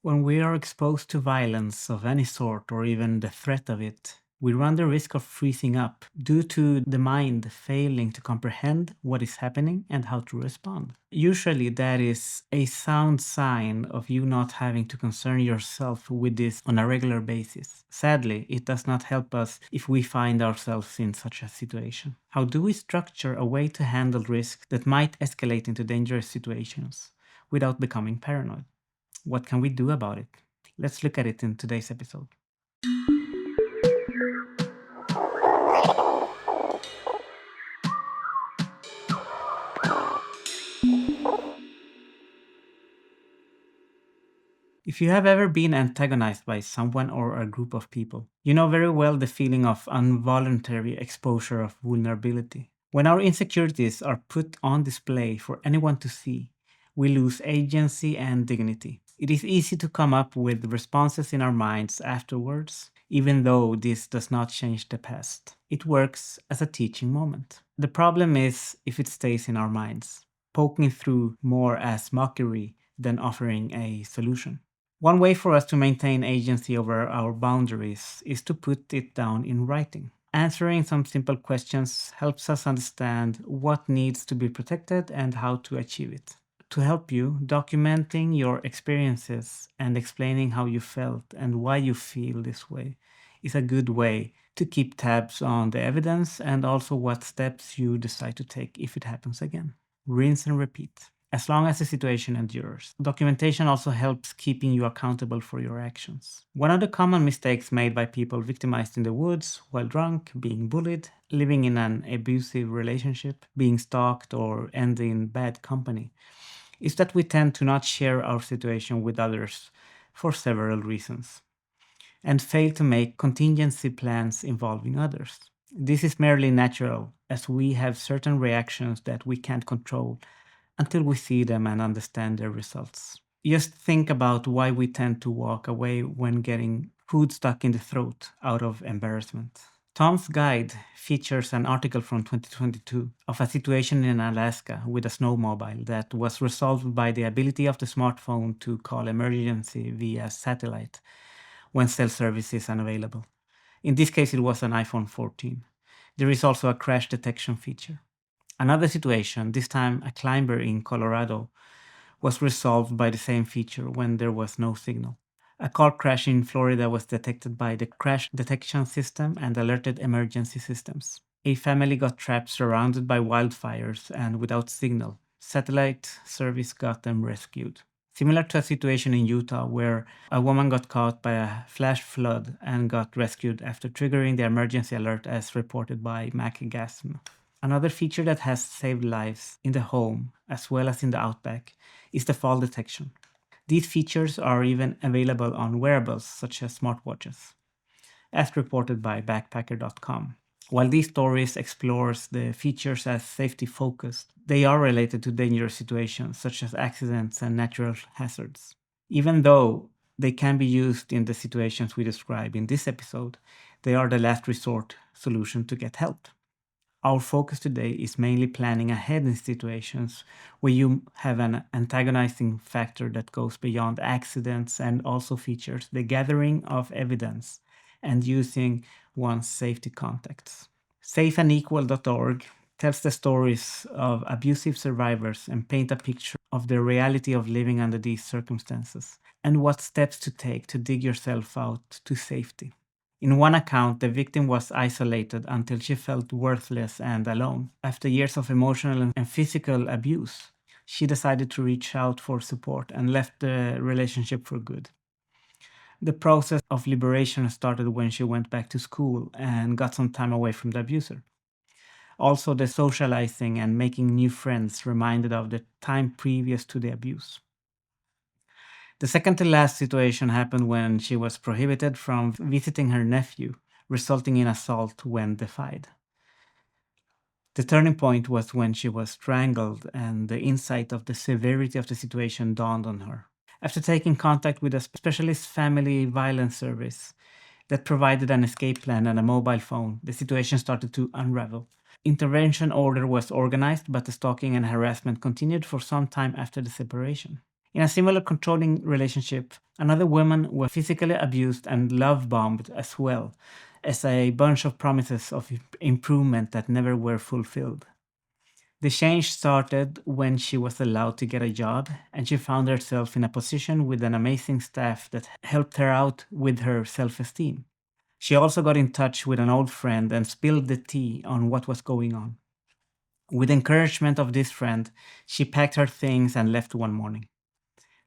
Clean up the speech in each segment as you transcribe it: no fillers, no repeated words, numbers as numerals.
When we are exposed to violence of any sort or even the threat of it, we run the risk of freezing up due to the mind failing to comprehend what is happening and how to respond. Usually, that is a sound sign of you not having to concern yourself with this on a regular basis. Sadly, it does not help us if we find ourselves in such a situation. How do we structure a way to handle risks that might escalate into dangerous situations without becoming paranoid? What can we do about it? Let's look at it in today's episode. If you have ever been antagonized by someone or a group of people, you know very well the feeling of involuntary exposure of vulnerability. When our insecurities are put on display for anyone to see, we lose agency and dignity. It is easy to come up with responses in our minds afterwards, even though this does not change the past. It works as a teaching moment. The problem is if it stays in our minds, poking through more as mockery than offering a solution. One way for us to maintain agency over our boundaries is to put it down in writing. Answering some simple questions helps us understand what needs to be protected and how to achieve it. To help you, documenting your experiences and explaining how you felt and why you feel this way is a good way to keep tabs on the evidence and also what steps you decide to take if it happens again. Rinse and repeat as long as the situation endures. Documentation also helps keeping you accountable for your actions. One of the common mistakes made by people victimized in the woods while drunk, being bullied, living in an abusive relationship, being stalked, or ending in bad company is that we tend to not share our situation with others for several reasons and fail to make contingency plans involving others. This is merely natural, as we have certain reactions that we can't control until we see them and understand their results. Just think about why we tend to walk away when getting food stuck in the throat out of embarrassment. Tom's Guide features an article from 2022 of a situation in Alaska with a snowmobile that was resolved by the ability of the smartphone to call emergency via satellite when cell service is unavailable. In this case, it was an iPhone 14. There is also a crash detection feature. Another situation, this time a climber in Colorado, was resolved by the same feature when there was no signal. A car crash in Florida was detected by the crash detection system and alerted emergency systems. A family got trapped surrounded by wildfires and without signal. Satellite service got them rescued. Similar to a situation in Utah where a woman got caught by a flash flood and got rescued after triggering the emergency alert as reported by MacGasm. Another feature that has saved lives in the home as well as in the outback is the fall detection. These features are even available on wearables such as smartwatches, as reported by backpacker.com. While these stories explores the features as safety focused, they are related to dangerous situations such as accidents and natural hazards. Even though they can be used in the situations we describe in this episode, they are the last resort solution to get help. Our focus today is mainly planning ahead in situations where you have an antagonizing factor that goes beyond accidents and also features the gathering of evidence and using one's safety contacts. Safeandequal.org tells the stories of abusive survivors and paint a picture of the reality of living under these circumstances and what steps to take to dig yourself out to safety. In one account, the victim was isolated until she felt worthless and alone. After years of emotional and physical abuse, she decided to reach out for support and left the relationship for good. The process of liberation started when she went back to school and got some time away from the abuser. Also, the socializing and making new friends reminded of the time previous to the abuse. The second to last situation happened when she was prohibited from visiting her nephew, resulting in assault when defied. The turning point was when she was strangled and the insight of the severity of the situation dawned on her. After taking contact with a specialist family violence service that provided an escape plan and a mobile phone, the situation started to unravel. Intervention order was organized, but the stalking and harassment continued for some time after the separation. In a similar controlling relationship, another woman was physically abused and love bombed as well as a bunch of promises of improvement that never were fulfilled. The change started when she was allowed to get a job and she found herself in a position with an amazing staff that helped her out with her self esteem. She also got in touch with an old friend and spilled the tea on what was going on. With encouragement of this friend, she packed her things and left one morning,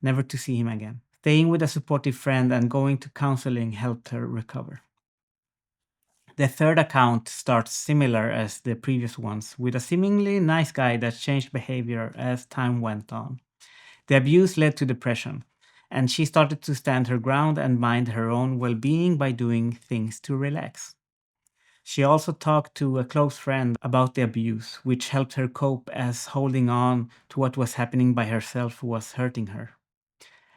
never to see him again. Staying with a supportive friend and going to counseling helped her recover. The third account starts similar as the previous ones, with a seemingly nice guy that changed behavior as time went on. The abuse led to depression, and she started to stand her ground and mind her own well being by doing things to relax. She also talked to a close friend about the abuse, which helped her cope as holding on to what was happening by herself was hurting her.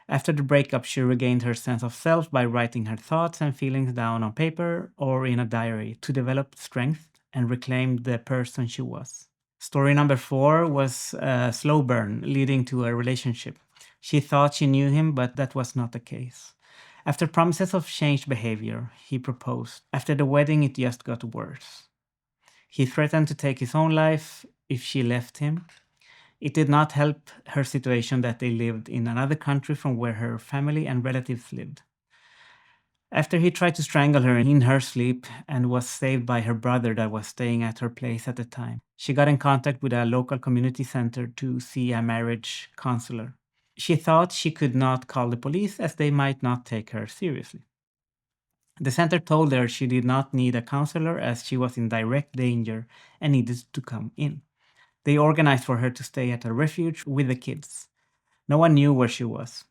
After the breakup, she regained her sense of self by writing her thoughts and feelings down on paper or in a diary to develop strength and reclaim the person she was. Story number four was a slow burn leading to a relationship. She thought she knew him, but that was not the case. After promises of changed behavior, he proposed. After the wedding, it just got worse. He threatened to take his own life if she left him. It did not help her situation that they lived in another country from where her family and relatives lived. After he tried to strangle her in her sleep and was saved by her brother that was staying at her place at the time, she got in contact with a local community center to see a marriage counselor. She thought she could not call the police as they might not take her seriously. The center told her she did not need a counselor as she was in direct danger and needed to come in. They organized for her to stay at a refuge with the kids. No one knew where she was.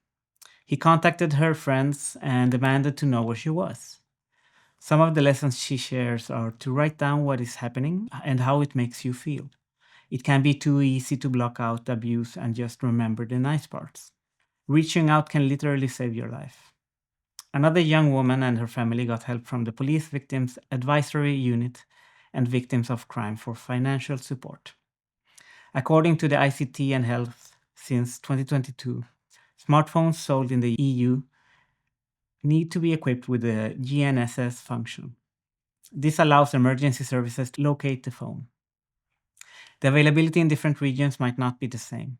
He contacted her friends and demanded to know where she was. Some of the lessons she shares are to write down what is happening and how it makes you feel. It can be too easy to block out abuse and just remember the nice parts. Reaching out can literally save your life. Another young woman and her family got help from the Police Victims Advisory Unit and Victims of Crime for financial support. According to the ICT and Health, since 2022, smartphones sold in the EU need to be equipped with the GNSS function. This allows emergency services to locate the phone. The availability in different regions might not be the same.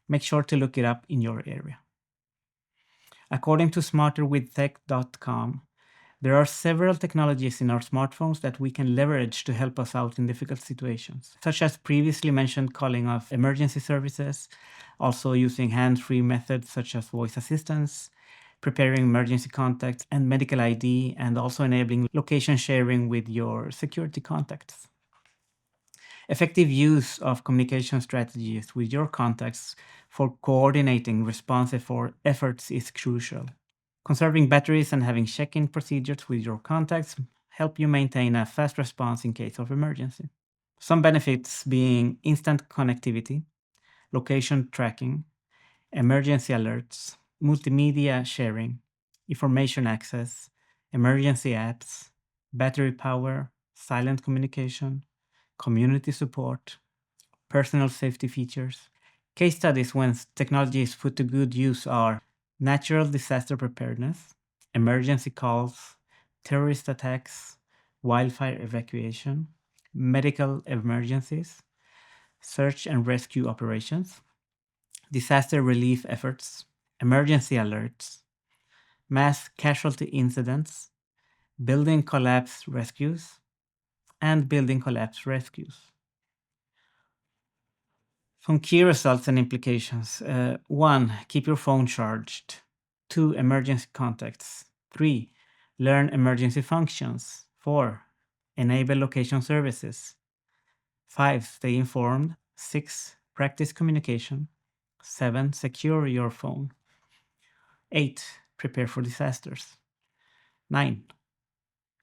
Make sure to look it up in your area. According to smarterwithtech.com, there are several technologies in our smartphones that we can leverage to help us out in difficult situations, such as previously mentioned calling of emergency services, also using hands-free methods such as voice assistance, preparing emergency contacts and medical ID, and also enabling location sharing with your security contacts. Effective use of communication strategies with your contacts for coordinating responsive efforts is crucial. Conserving batteries and having check-in procedures with your contacts help you maintain a fast response in case of emergency. Some benefits being instant connectivity, location tracking, emergency alerts, multimedia sharing, information access, emergency apps, battery power, silent communication, community support, personal safety features. Case studies when technology is put to good use are natural disaster preparedness, emergency calls, terrorist attacks, wildfire evacuation, medical emergencies, search and rescue operations, disaster relief efforts, emergency alerts, mass casualty incidents, building collapse rescues, and building collapse rescues. Some key results and implications. One, keep your phone charged. Two, emergency contacts. Three, learn emergency functions. Four, enable location services. Five, stay informed. Six, practice communication. Seven, secure your phone. Eight, prepare for disasters. Nine,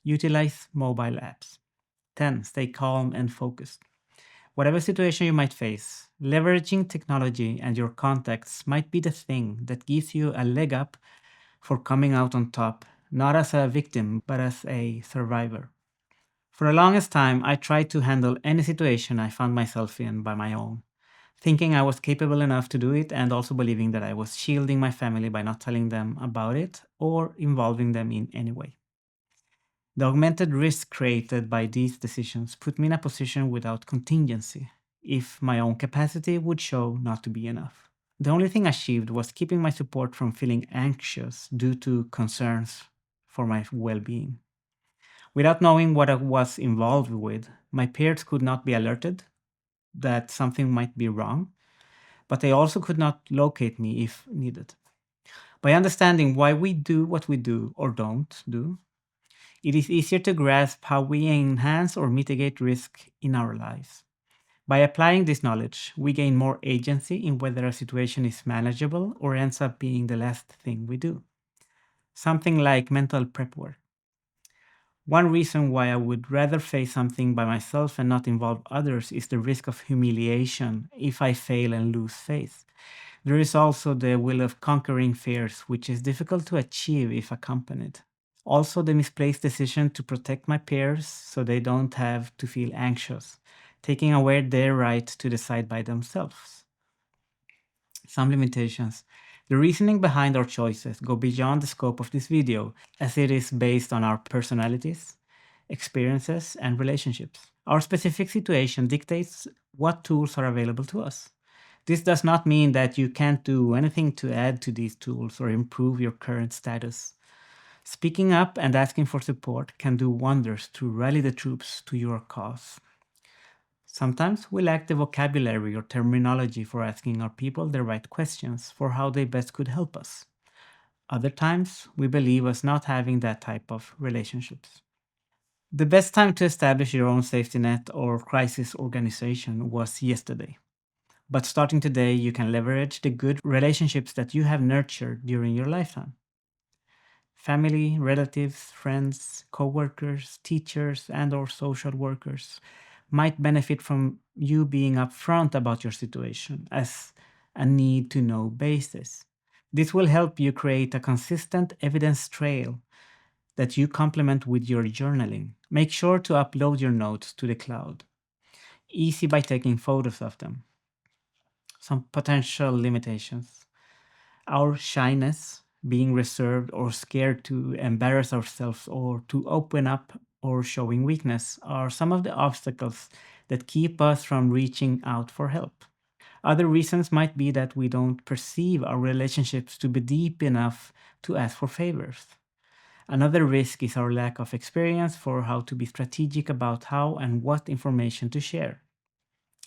utilize mobile apps. 10, stay calm and focused. Whatever situation you might face, leveraging technology and your contacts might be the thing that gives you a leg up for coming out on top, not as a victim, but as a survivor. For the longest time, I tried to handle any situation I found myself in by my own, thinking I was capable enough to do it, and also believing that I was shielding my family by not telling them about it or involving them in any way. The augmented risk created by these decisions put me in a position without contingency if my own capacity would show not to be enough. The only thing achieved was keeping my support from feeling anxious due to concerns for my well being. Without knowing what I was involved with, my peers could not be alerted that something might be wrong, but they also could not locate me if needed. By understanding why we do what we do or don't do, it is easier to grasp how we enhance or mitigate risk in our lives. By applying this knowledge, we gain more agency in whether a situation is manageable or ends up being the last thing we do. Something like mental prep work. One reason why I would rather face something by myself and not involve others is the risk of humiliation if I fail and lose face. There is also the will of conquering fears, which is difficult to achieve if accompanied. Also, the misplaced decision to protect my peers so they don't have to feel anxious, taking away their right to decide by themselves. Some limitations. The reasoning behind our choices go beyond the scope of this video, as it is based on our personalities, experiences, and relationships. Our specific situation dictates what tools are available to us. This does not mean that you can't do anything to add to these tools or improve your current status. Speaking up and asking for support can do wonders to rally the troops to your cause. Sometimes we lack the vocabulary or terminology for asking our people the right questions for how they best could help us. Other times, we believe us not having that type of relationships. The best time to establish your own safety net or crisis organization was yesterday. But starting today, you can leverage the good relationships that you have nurtured during your lifetime. Family, relatives, friends, coworkers, teachers, and or social workers might benefit from you being upfront about your situation as a need to know basis. This will help you create a consistent evidence trail that you complement with your journaling. Make sure to upload your notes to the cloud. Easy by taking photos of them. Some potential limitations. Our shyness, being reserved or scared to embarrass ourselves or to open up or showing weakness, are some of the obstacles that keep us from reaching out for help. Other reasons might be that we don't perceive our relationships to be deep enough to ask for favors. Another risk is our lack of experience for how to be strategic about how and what information to share,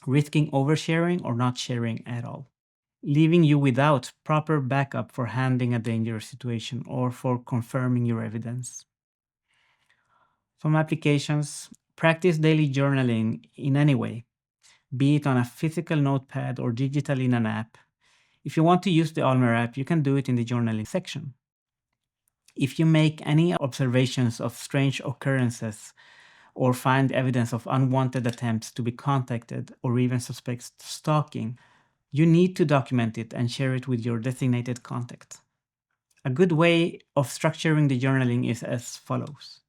risking oversharing or not sharing at all, leaving you without proper backup for handling a dangerous situation or for confirming your evidence. Some applications practice daily journaling in any way, be it on a physical notepad or digital in an app. If you want to use the Allmeer app, you can do it in the journaling section. If you make any observations of strange occurrences or find evidence of unwanted attempts to be contacted or even suspect stalking, you need to document it and share it with your designated contact. A good way of structuring the journaling is as follows.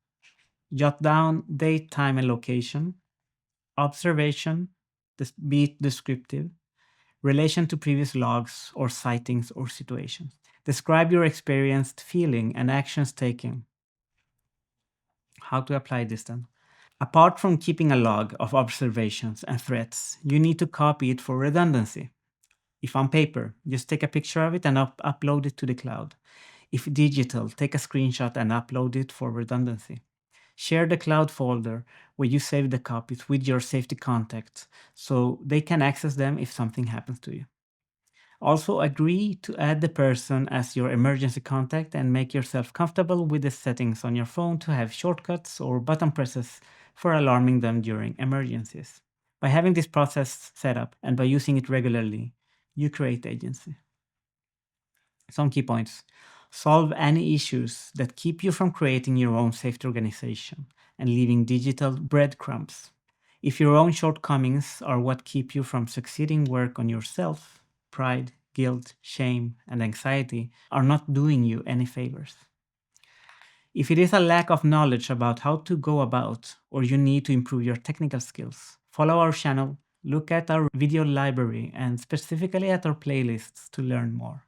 Jot down date, time, and location, observation, be it descriptive, relation to previous logs or sightings or situations. Describe your experienced feeling and actions taken. How to apply this then? Apart from keeping a log of observations and threats, you need to copy it for redundancy. If on paper, just take a picture of it and upload it to the cloud. If digital, take a screenshot and upload it for redundancy. Share the cloud folder where you save the copies with your safety contacts so they can access them if something happens to you. Also, agree to add the person as your emergency contact and make yourself comfortable with the settings on your phone to have shortcuts or button presses for alarming them during emergencies. By having this process set up and by using it regularly, you create agency. Some key points. Solve any issues that keep you from creating your own safety organization and leaving digital breadcrumbs. If your own shortcomings are what keep you from succeeding, work on yourself. Pride, guilt, shame, and anxiety are not doing you any favors. If it is a lack of knowledge about how to go about or you need to improve your technical skills, follow our channel, Look at our video library and specifically at our playlists to learn more.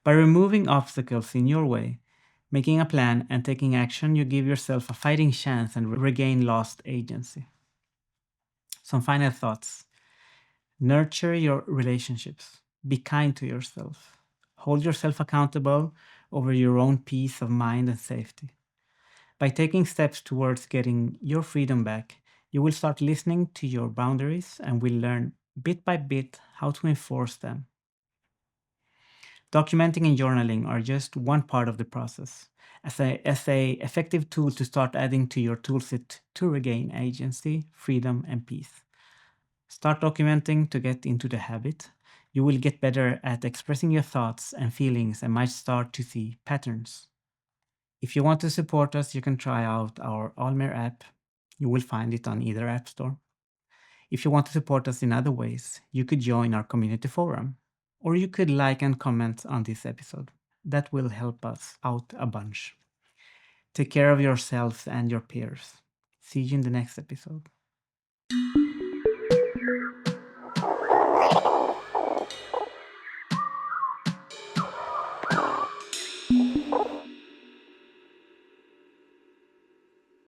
By removing obstacles in your way, making a plan, and taking action, you give yourself a fighting chance and regain lost agency. Some final thoughts. Nurture your relationships. Be kind to yourself. Hold yourself accountable over your own peace of mind and safety. By taking steps towards getting your freedom back, you will start listening to your boundaries and will learn bit by bit how to enforce them. Documenting and journaling are just one part of the process. As a effective tool to start adding to your toolset to regain agency, freedom, and peace. Start documenting to get into the habit. You will get better at expressing your thoughts and feelings and might start to see patterns. If you want to support us, you can try out our Allmeer app. You will find it on either app store. If you want to support us in other ways, you could join our community forum, or you could like and comment on this episode. That will help us out a bunch. Take care of yourselves and your peers. See you in the next episode.